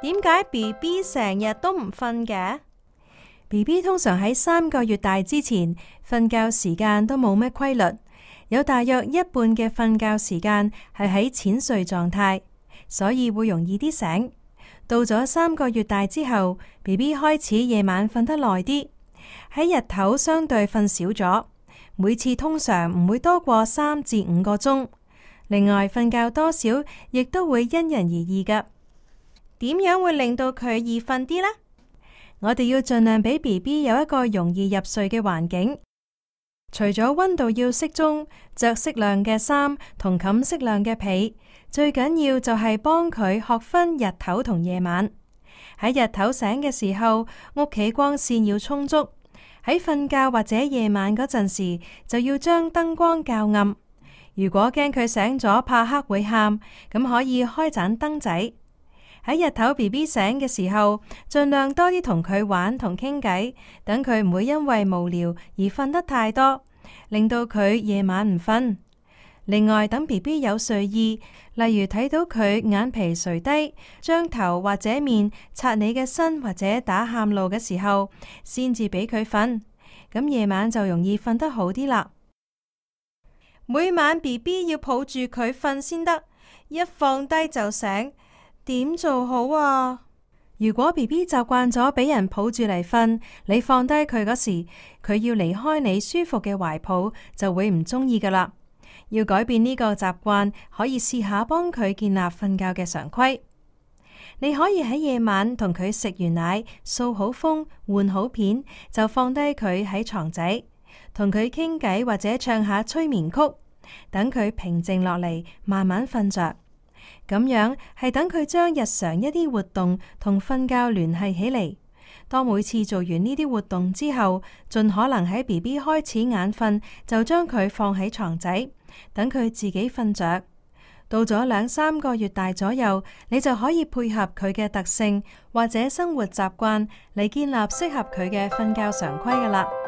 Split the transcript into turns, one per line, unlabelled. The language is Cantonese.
點解 BB 成日都唔瞓嘅？BB 通常喺3個月大之前瞓覺時間都冇咩規律，有大約一半嘅瞓覺時間係喺淺睡狀態，所以會容易啲醒。到咗3個月大之後，BB 開始夜晚瞓得耐啲，喺日頭相對瞓少咗，每次通常唔會多過3至5個鐘。另外，瞓覺多少亦都會因人而異㗎。點樣會令到佢易瞓啲呢？我哋要盡量俾 BB 有一個容易入睡嘅環境。除咗溫度要適中，着適量嘅衫同冚適量嘅被，最緊要就係幫佢學分日頭同夜晚。喺日頭醒嘅時候，屋企光線要充足；喺瞓覺或者夜晚嗰陣時，就要將燈光較暗。如果驚佢醒咗怕黑會喊，咁可以開盞燈仔。喺日頭 BB 醒嘅時候，盡量多啲同佢玩同傾偈，等佢唔會因為無聊而瞓得太多，令到佢夜晚唔瞓。另外，等 BB 有睡意，例如睇到佢眼皮垂低，將頭或者面擦你嘅身或者打喊路嘅時候，先至俾佢瞓。咁夜晚就容易瞓得好啲啦。每晚 BB 要抱住佢瞓先得，一放低就醒。點做好啊？如果 BB 習慣咗俾人抱住嚟瞓，你放低佢嗰時，佢要離開你舒服嘅懷抱，就會唔中意噶啦。要改變呢個習慣，可以試下幫佢建立瞓覺嘅常規。你可以喺夜晚同佢食完奶、掃好風、換好片，就放低佢喺床仔，同佢傾偈或者唱下催眠曲，等佢平靜落嚟，慢慢瞓着。咁樣係等佢將日常一啲活動同瞓覺聯繫起嚟。當每次做完呢啲活動之後，盡可能喺 BB 開始眼瞓，就將佢放喺床仔，等佢自己瞓着。到咗2-3個月大左右，你就可以配合佢嘅特性或者生活習慣嚟建立適合佢嘅瞓覺常規㗎喇。